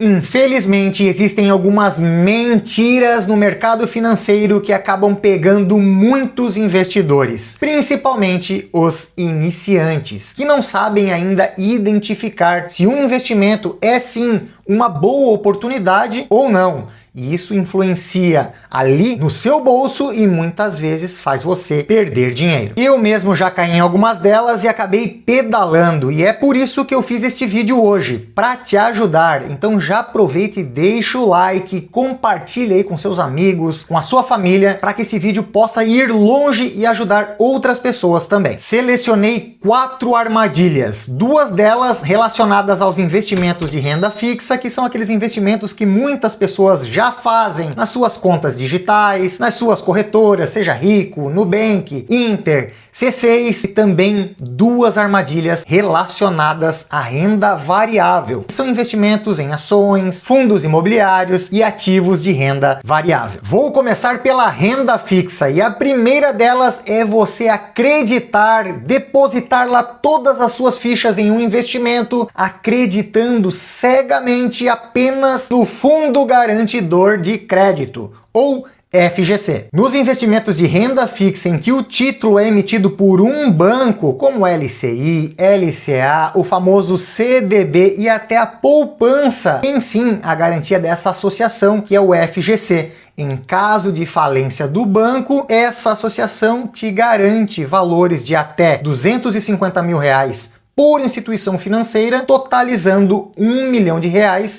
Infelizmente, existem algumas mentiras no mercado financeiro que acabam pegando muitos investidores, principalmente os iniciantes, que não sabem ainda identificar se um investimento é sim uma boa oportunidade ou não. E isso influencia ali no seu bolso e muitas vezes faz você perder dinheiro. Eu mesmo já caí em algumas delas e acabei pedalando, e é por isso que eu fiz este vídeo hoje, para te ajudar. Então já aproveita e deixa o like, compartilha aí com seus amigos, com a sua família, para que esse vídeo possa ir longe e ajudar outras pessoas também. Selecionei 4 armadilhas, 2 delas relacionadas aos investimentos de renda fixa, que são aqueles investimentos que muitas pessoas já fazem nas suas contas digitais, nas suas corretoras, seja Rico, Nubank, Inter, C6, e também 2 armadilhas relacionadas à renda variável. São investimentos em ações, fundos imobiliários e ativos de renda variável. Vou começar pela renda fixa, e a primeira delas é você acreditar, depositar lá todas as suas fichas em um investimento, acreditando cegamente apenas no Fundo Garantidor de Crédito, ou FGC. Nos investimentos de renda fixa em que o título é emitido por um banco, como LCI, LCA, o famoso CDB e até a poupança, tem sim a garantia dessa associação, que é o FGC. Em caso de falência do banco, essa associação te garante valores de até R$250 mil por instituição financeira, totalizando R$1 milhão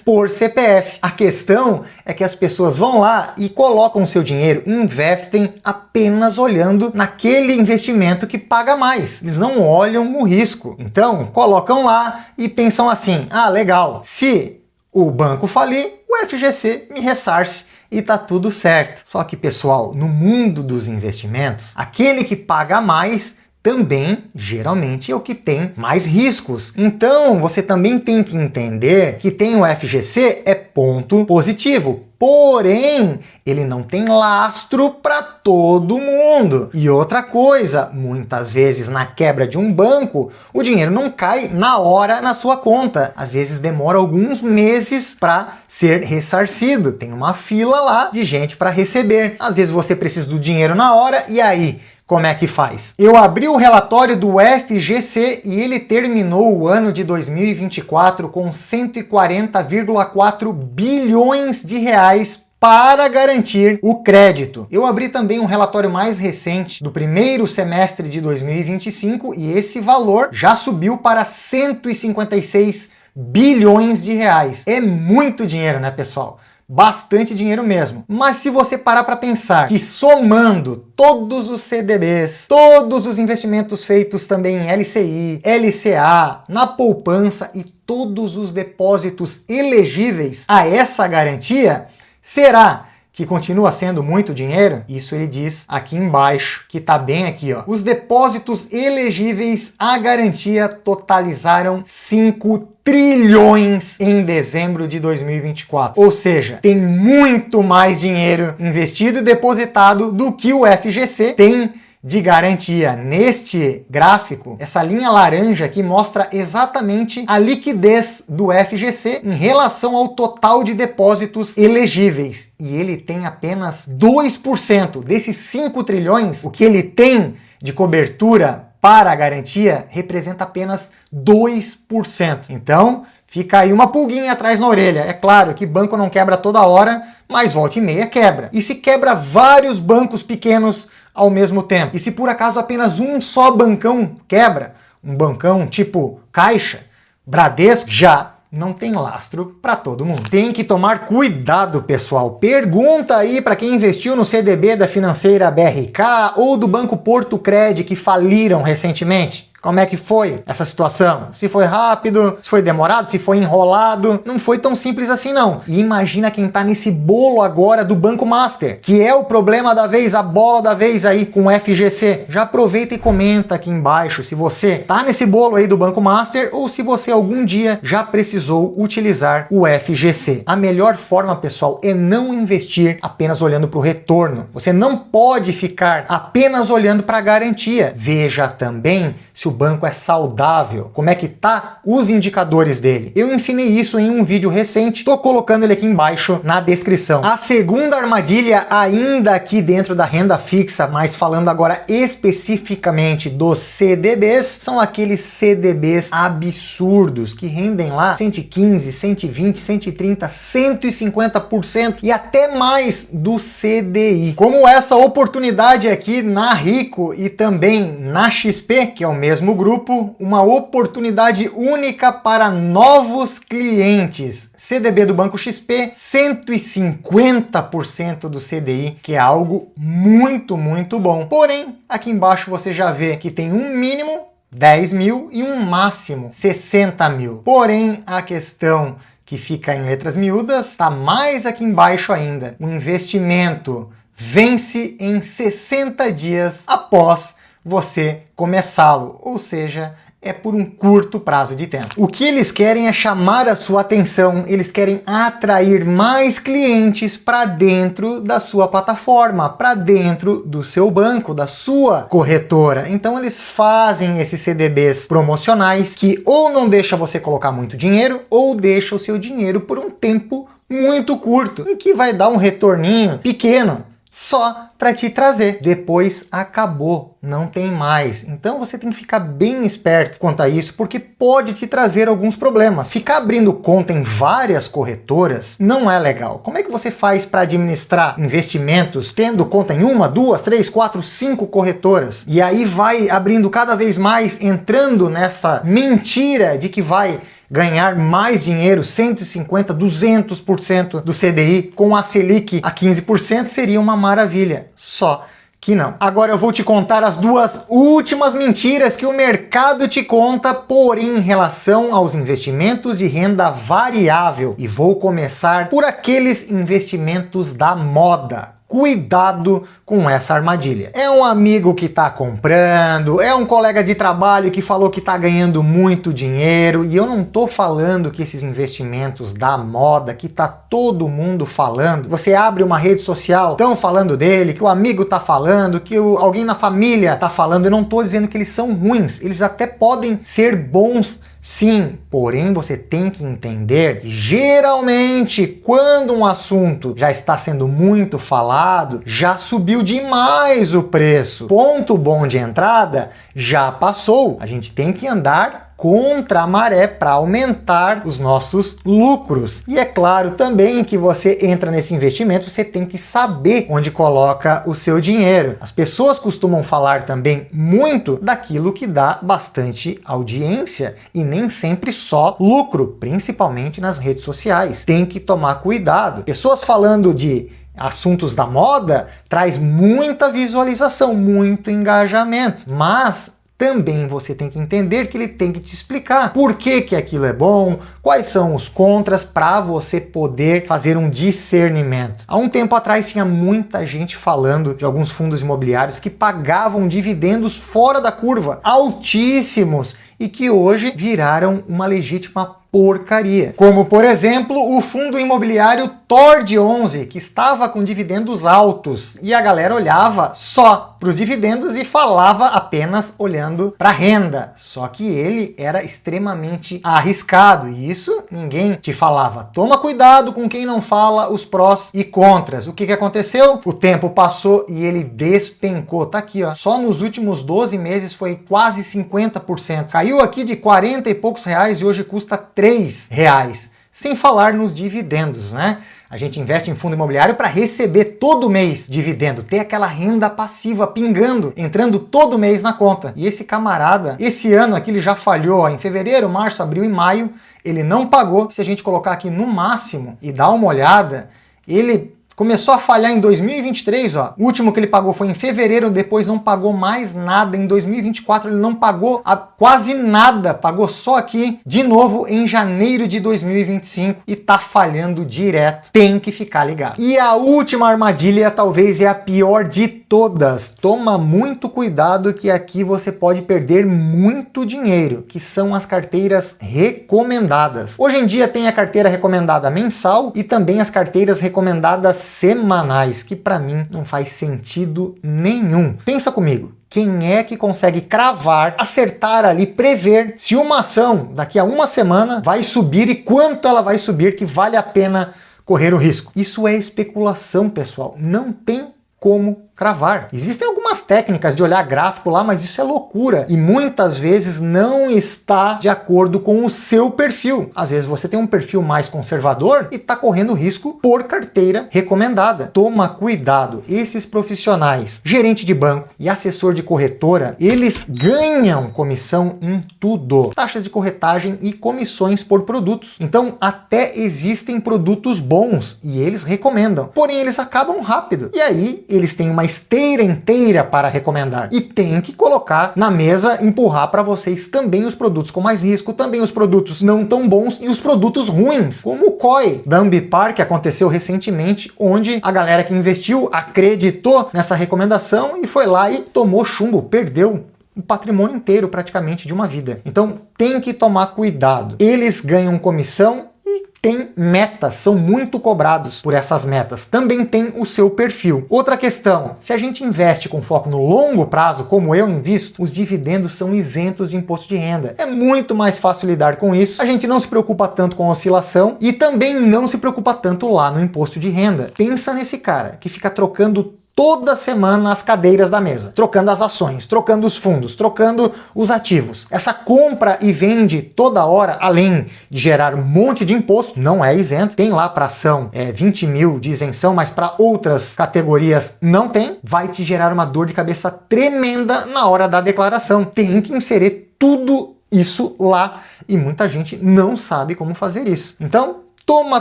por CPF. A questão é que as pessoas vão lá e colocam seu dinheiro, investem apenas olhando naquele investimento que paga mais. Eles não olham o risco. Então, colocam lá e pensam assim: ah, legal, se o banco falir, o FGC me ressarce e tá tudo certo. Só que, pessoal, no mundo dos investimentos, aquele que paga mais também, geralmente, é o que tem mais riscos. Então, você também tem que entender que tem o FGC é ponto positivo. Porém, ele não tem lastro para todo mundo. E outra coisa, muitas vezes na quebra de um banco, o dinheiro não cai na hora na sua conta. Às vezes demora alguns meses para ser ressarcido. Tem uma fila lá de gente para receber. Às vezes você precisa do dinheiro na hora, e aí? Como é que faz? Eu abri o relatório do FGC e ele terminou o ano de 2024 com 140,4 bilhões de reais para garantir o crédito. Eu abri também um relatório mais recente do primeiro semestre de 2025 e esse valor já subiu para 156 bilhões de reais. É muito dinheiro, né, pessoal? Bastante dinheiro mesmo. Mas se você parar para pensar que somando todos os CDBs, todos os investimentos feitos também em LCI, LCA, na poupança e todos os depósitos elegíveis a essa garantia, será que continua sendo muito dinheiro? Isso ele diz aqui embaixo, que tá bem aqui, ó. Os depósitos elegíveis à garantia totalizaram 5 trilhões em dezembro de 2024. Ou seja, tem muito mais dinheiro investido e depositado do que o FGC tem de garantia. Neste gráfico, essa linha laranja aqui mostra exatamente a liquidez do FGC em relação ao total de depósitos elegíveis. E ele tem apenas 2% desses 5 trilhões. O que ele tem de cobertura para a garantia representa apenas 2%. Então, fica aí uma pulguinha atrás na orelha. É claro que banco não quebra toda hora, mas volta e meia quebra. E se quebra vários bancos pequenos ao mesmo tempo? E se por acaso apenas um só bancão quebra, um bancão tipo Caixa, Bradesco, já não tem lastro para todo mundo. Tem que tomar cuidado, pessoal. Pergunta aí para quem investiu no CDB da financeira BRK ou do Banco Porto Cred que faliram recentemente. Como é que foi essa situação? Se foi rápido, se foi demorado, se foi enrolado. Não foi tão simples assim não. E imagina quem tá nesse bolo agora do Banco Master, que é o problema da vez, a bola da vez aí com o FGC. Já aproveita e comenta aqui embaixo se você tá nesse bolo aí do Banco Master ou se você algum dia já precisou utilizar o FGC. A melhor forma, pessoal, é não investir apenas olhando para o retorno. Você não pode ficar apenas olhando para a garantia. Veja também se o banco é saudável, como é que tá os indicadores dele. Eu ensinei isso em um vídeo recente, tô colocando ele aqui embaixo na descrição. A segunda armadilha, ainda aqui dentro da renda fixa, mas falando agora especificamente dos CDBs, são aqueles CDBs absurdos que rendem lá 115, 120, 130, 150% e até mais do CDI. Como essa oportunidade aqui na Rico e também na XP, que é o mesmo grupo, uma oportunidade única para novos clientes. CDB do Banco XP, 150% do CDI, que é algo muito, muito bom. Porém, aqui embaixo você já vê que tem um mínimo 10 mil e um máximo 60 mil. Porém, a questão que fica em letras miúdas está mais aqui embaixo ainda. O investimento vence em 60 dias após você começá-lo, ou seja, é por um curto prazo de tempo. O que eles querem é chamar a sua atenção, eles querem atrair mais clientes para dentro da sua plataforma, para dentro do seu banco, da sua corretora. Então eles fazem esses CDBs promocionais que ou não deixa você colocar muito dinheiro, ou deixa o seu dinheiro por um tempo muito curto, e que vai dar um retorninho pequeno, só para te trazer. Depois acabou, não tem mais. Então você tem que ficar bem esperto quanto a isso, porque pode te trazer alguns problemas. Ficar abrindo conta em várias corretoras não é legal. Como é que você faz para administrar investimentos tendo conta em uma, duas, três, quatro, cinco corretoras? E aí vai abrindo cada vez mais, entrando nessa mentira de que vai ganhar mais dinheiro, 150%, 200% do CDI, com a Selic a 15%, seria uma maravilha. Só que não. Agora eu vou te contar as duas últimas mentiras que o mercado te conta, porém em relação aos investimentos de renda variável. E vou começar por aqueles investimentos da moda. Cuidado com essa armadilha. É um amigo que está comprando, é um colega de trabalho que falou que está ganhando muito dinheiro, e eu não estou falando que esses investimentos da moda, que está todo mundo falando, você abre uma rede social, estão falando dele, que o amigo está falando, que alguém na família está falando, eu não estou dizendo que eles são ruins, eles até podem ser bons, sim, porém você tem que entender que geralmente quando um assunto já está sendo muito falado, já subiu demais o preço. Ponto bom de entrada já passou. A gente tem que andar contra a maré para aumentar os nossos lucros. E é claro também que você entra nesse investimento, você tem que saber onde coloca o seu dinheiro. As pessoas costumam falar também muito daquilo que dá bastante audiência e nem sempre só lucro, principalmente nas redes sociais. Tem que tomar cuidado. Pessoas falando de assuntos da moda traz muita visualização, muito engajamento, mas também você tem que entender que ele tem que te explicar por que que aquilo é bom, quais são os contras, para você poder fazer um discernimento. Há um tempo atrás tinha muita gente falando de alguns fundos imobiliários que pagavam dividendos fora da curva, altíssimos, e que hoje viraram uma legítima porcaria. Como, por exemplo, o fundo imobiliário Tord 11, que estava com dividendos altos, e a galera olhava só para os dividendos e falava apenas olhando para a renda. Só que ele era extremamente arriscado, e isso ninguém te falava. Toma cuidado com quem não fala os prós e contras. O que aconteceu? O tempo passou e ele despencou. Tá aqui, ó. Só nos últimos 12 meses foi quase 50%. Caiu aqui de 40 e poucos reais e hoje custa R$3, sem falar nos dividendos, né? A gente investe em fundo imobiliário para receber todo mês dividendo, ter aquela renda passiva pingando, entrando todo mês na conta. E esse camarada, esse ano aqui ele já falhou, ó, em fevereiro, março, abril e maio, ele não pagou. Se a gente colocar aqui no máximo e dar uma olhada, ele começou a falhar em 2023, ó. O último que ele pagou foi em fevereiro, depois não pagou mais nada. Em 2024 ele não pagou quase nada, pagou só aqui de novo em janeiro de 2025 e tá falhando direto. Tem que ficar ligado. E a última armadilha talvez é a pior de todas. Toma muito cuidado que aqui você pode perder muito dinheiro, que são as carteiras recomendadas. Hoje em dia tem a carteira recomendada mensal e também as carteiras recomendadas semanais, que para mim não faz sentido nenhum. Pensa comigo. Quem é que consegue cravar, acertar ali, prever se uma ação daqui a uma semana vai subir e quanto ela vai subir que vale a pena correr o risco? Isso é especulação, pessoal. Não tem como cravar. Existem algumas técnicas de olhar gráfico lá, mas isso é loucura e muitas vezes não está de acordo com o seu perfil. Às vezes você tem um perfil mais conservador e está correndo risco por carteira recomendada. Toma cuidado. Esses profissionais, gerente de banco e assessor de corretora, eles ganham comissão em tudo. Taxas de corretagem e comissões por produtos. Então até existem produtos bons e eles recomendam. Porém eles acabam rápido. E aí eles têm uma esteira inteira para recomendar. E tem que colocar na mesa, empurrar para vocês também os produtos com mais risco, também os produtos não tão bons e os produtos ruins, como o COI da Ambipar, que aconteceu recentemente, onde a galera que investiu acreditou nessa recomendação e foi lá e tomou chumbo, perdeu o patrimônio inteiro praticamente de uma vida. Então tem que tomar cuidado. Eles ganham comissão e tem metas, são muito cobrados por essas metas. Também tem o seu perfil. Outra questão, se a gente investe com foco no longo prazo, como eu invisto, os dividendos são isentos de imposto de renda. É muito mais fácil lidar com isso. A gente não se preocupa tanto com a oscilação e também não se preocupa tanto lá no imposto de renda. Pensa nesse cara que fica trocando toda semana as cadeiras da mesa, trocando as ações, trocando os fundos, trocando os ativos. Essa compra e vende toda hora, além de gerar um monte de imposto, não é isento. Tem lá para ação 20 mil de isenção, mas para outras categorias não tem. Vai te gerar uma dor de cabeça tremenda na hora da declaração. Tem que inserir tudo isso lá e muita gente não sabe como fazer isso. Então, toma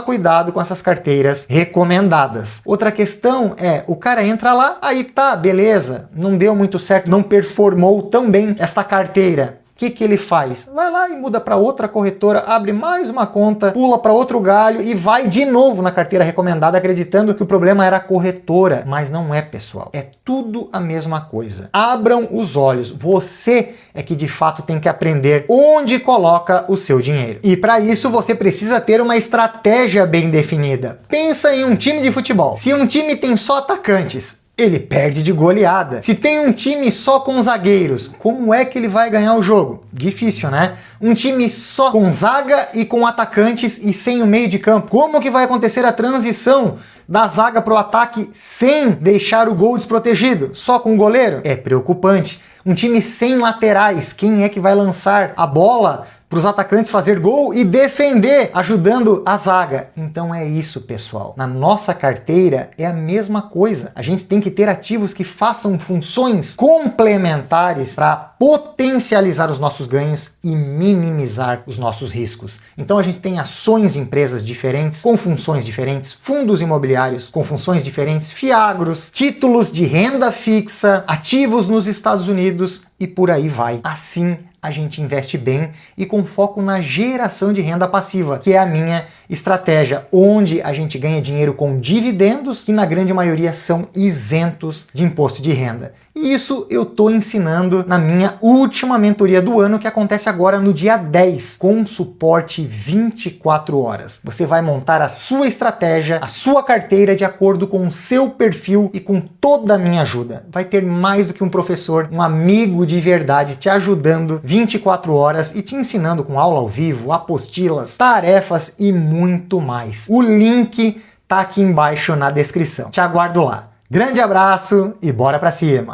cuidado com essas carteiras recomendadas. Outra questão é, o cara entra lá, aí tá, beleza, não deu muito certo, não performou tão bem esta carteira. O que ele faz? Vai lá e muda para outra corretora, abre mais uma conta, pula para outro galho e vai de novo na carteira recomendada acreditando que o problema era a corretora. Mas não é, pessoal. É tudo a mesma coisa. Abram os olhos. Você é que de fato tem que aprender onde coloca o seu dinheiro. E para isso você precisa ter uma estratégia bem definida. Pensa em um time de futebol. Se um time tem só atacantes, ele perde de goleada. Se tem um time só com zagueiros, como é que ele vai ganhar o jogo? Difícil, né? Um time só com zaga e com atacantes e sem o meio de campo. Como que vai acontecer a transição da zaga para o ataque sem deixar o gol desprotegido? Só com o goleiro? É preocupante. Um time sem laterais, quem é que vai lançar a bola para os atacantes fazer gol e defender, ajudando a zaga? Então é isso, pessoal. Na nossa carteira é a mesma coisa. A gente tem que ter ativos que façam funções complementares para potencializar os nossos ganhos e minimizar os nossos riscos. Então a gente tem ações de empresas diferentes, com funções diferentes, fundos imobiliários com funções diferentes, fiagros, títulos de renda fixa, ativos nos Estados Unidos e por aí vai. Assim a gente investe bem e com foco na geração de renda passiva, que é a minha estratégia, onde a gente ganha dinheiro com dividendos que na grande maioria são isentos de imposto de renda. E isso eu estou ensinando na minha última mentoria do ano, que acontece agora no dia 10, com suporte 24 horas. Você vai montar a sua estratégia, a sua carteira de acordo com o seu perfil e com toda a minha ajuda. Vai ter mais do que um professor, um amigo de verdade te ajudando 24 horas e te ensinando com aula ao vivo, apostilas, tarefas e muito mais. O link tá aqui embaixo na descrição. Te aguardo lá. Grande abraço e bora pra cima!